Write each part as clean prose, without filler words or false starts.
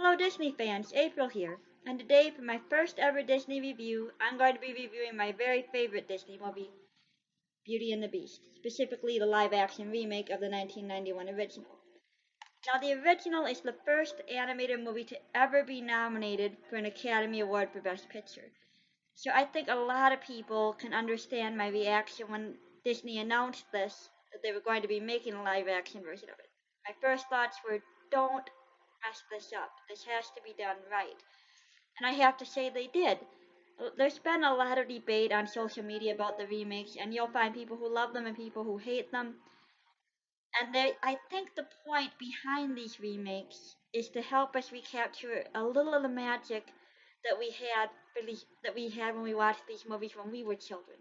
Hello Disney fans, April here, and today for my first ever Disney review, I'm going to be reviewing my very favorite Disney movie, Beauty and the Beast, specifically the live-action remake of the 1991 original. Now the original is the first animated movie to ever be nominated for an Academy Award for Best Picture. So I think a lot of people can understand my reaction when Disney announced this, that they were going to be making a live-action version of it. My first thoughts were, don't mess this up. This has to be done right. And I have to say they did. There's been a lot of debate on social media about the remakes, and you'll find people who love them and people who hate them. And I think the point behind these remakes is to help us recapture a little of the magic that we had when we watched these movies when we were children.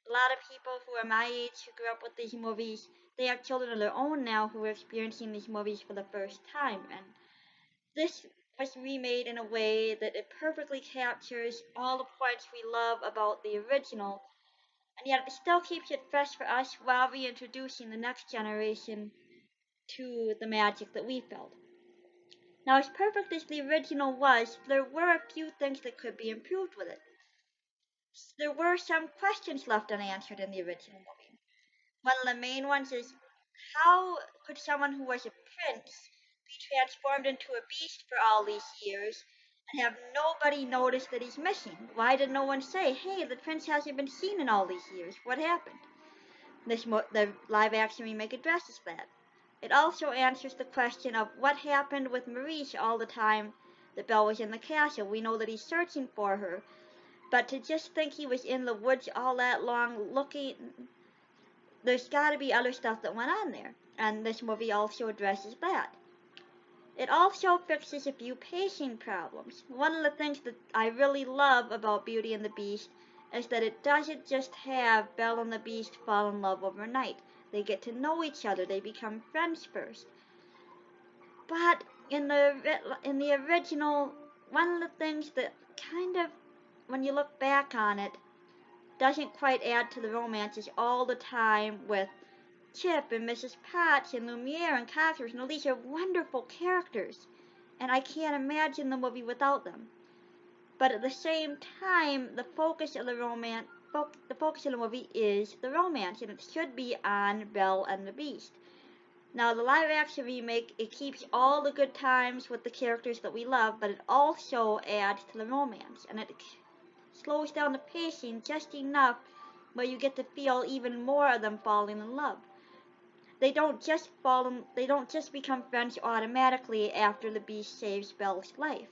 A lot of people who are my age who grew up with these movies, they have children of their own now who are experiencing these movies for the first time, and this was remade in a way that it perfectly captures all the points we love about the original, and yet it still keeps it fresh for us while reintroducing the next generation to the magic that we felt. Now, as perfect as the original was, there were a few things that could be improved with it. There were some questions left unanswered in the original movie. One of the main ones is, how could someone who was a prince be transformed into a beast for all these years and have nobody notice that he's missing? Why did no one say, hey, the prince hasn't been seen in all these years? What happened? The live action remake addresses that. It also answers the question of what happened with Maurice all the time that Belle was in the castle. We know that he's searching for her, but to just think he was in the woods all that long looking, there's got to be other stuff that went on there, and this movie also addresses that. It also fixes a few pacing problems. One of the things that I really love about Beauty and the Beast is that it doesn't just have Belle and the Beast fall in love overnight. They get to know each other, they become friends first. But in the original, one of the things that kind of, when you look back on it, doesn't quite add to the romance is all the time with Chip and Mrs. Potts and Lumiere and Cockroach. And these are wonderful characters, and I can't imagine the movie without them. But at the same time, the focus of the focus of the movie is the romance, and it should be on Belle and the Beast. Now, the live-action remake, it keeps all the good times with the characters that we love, but it also adds to the romance, and it slows down the pacing just enough where you get to feel even more of them falling in love. They don't just become friends automatically after the Beast saves Belle's life.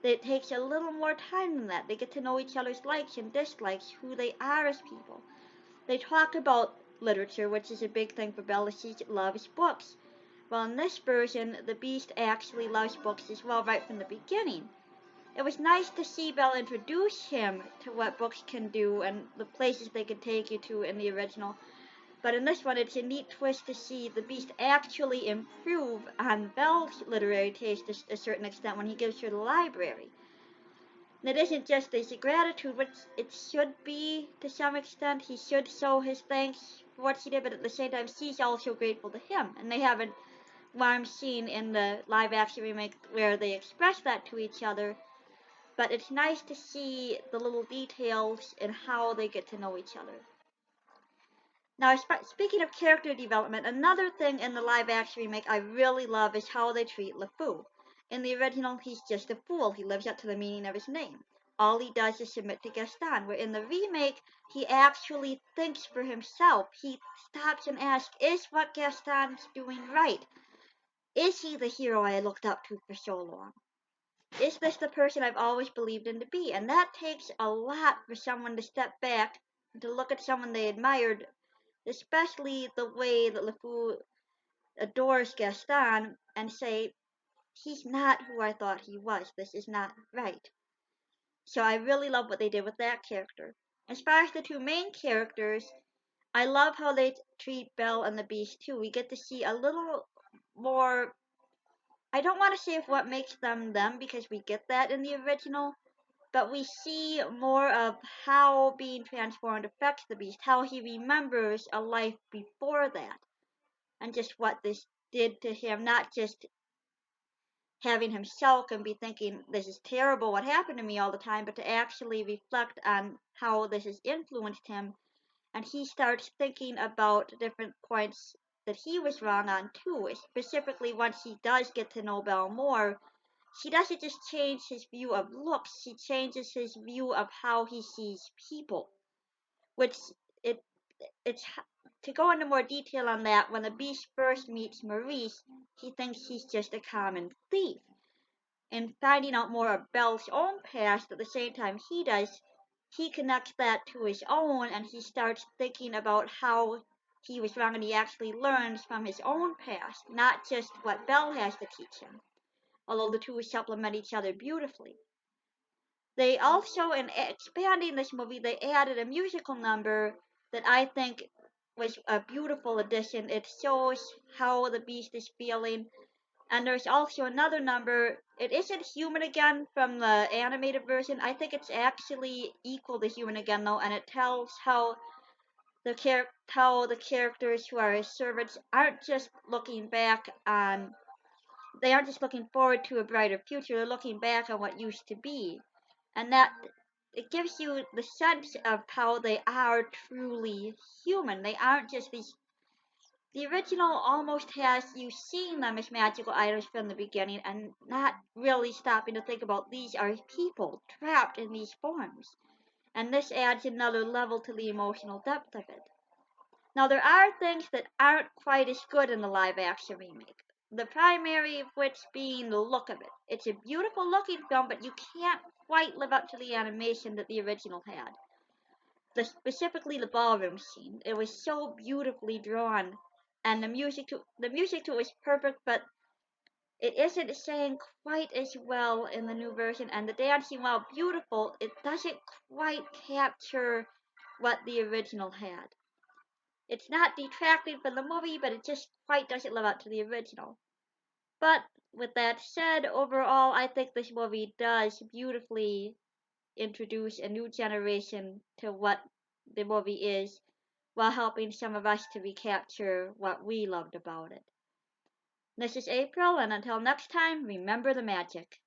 It takes a little more time than that. They get to know each other's likes and dislikes, who they are as people. They talk about literature, which is a big thing for Belle. She loves books. Well, in this version, the Beast actually loves books as well right from the beginning. It was nice to see Belle introduce him to what books can do and the places they can take you to in the original. But in this one, it's a neat twist to see the Beast actually improve on Belle's literary taste to a certain extent when he gives her the library. And it isn't just a gratitude, which it should be to some extent. He should show his thanks for what she did, but at the same time, she's also grateful to him. And they have a warm scene in the live action remake where they express that to each other. But it's nice to see the little details and how they get to know each other. Now, speaking of character development, another thing in the live action remake I really love is how they treat LeFou. In the original, he's just a fool. He lives up to the meaning of his name. All he does is submit to Gaston, where in the remake, he actually thinks for himself. He stops and asks, is what Gaston's doing right? Is he the hero I looked up to for so long? Is this the person I've always believed him to be? And that takes a lot for someone to step back and to look at someone they admired, especially the way that LeFou adores Gaston, and say, he's not who I thought he was. This is not right. So I really love what they did with that character. As far as the two main characters, I love how they treat Belle and the Beast too. We get to see a little more. I don't want to say of what makes them them because we get that in the original, but we see more of how being transformed affects the Beast, how he remembers a life before that, and just what this did to him, not just having him sulk and be thinking, this is terrible what happened to me all the time, but to actually reflect on how this has influenced him. And he starts thinking about different points that he was wrong on too. Specifically, once he does get to know Belle more, she doesn't just change his view of looks, she changes his view of how he sees people. Which it it's to go into more detail on that, when the Beast first meets Maurice, he thinks he's just a common thief. And finding out more of Belle's own past at the same time he does, he connects that to his own and he starts thinking about how he was wrong, and he actually learns from his own past, not just what Belle has to teach him, although the two supplement each other beautifully. They also, in expanding this movie, they added a musical number that I think was a beautiful addition. It shows how the Beast is feeling. And there's also another number. It isn't Human Again from the animated version. I think it's actually equal to Human Again though, and it tells how how the characters who are his servants aren't just looking back on. They aren't just looking forward to a brighter future. They're looking back on what used to be, and that it gives you the sense of how they are truly human. They aren't just these. The original almost has you seeing them as magical items from the beginning and not really stopping to think about these are people trapped in these forms. And this adds another level to the emotional depth of it. Now, there are things that aren't quite as good in the live action remake. The primary of which being the look of it. It's a beautiful looking film, but you can't quite live up to the animation that the original had. Specifically the ballroom scene. It was so beautifully drawn, and the music to it was perfect, but it isn't sang quite as well in the new version. And the dancing, while beautiful, it doesn't quite capture what the original had. It's not detracting from the movie, but it just quite doesn't live up to the original. But with that said, overall, I think this movie does beautifully introduce a new generation to what the movie is, while helping some of us to recapture what we loved about it. This is April, and until next time, remember the magic.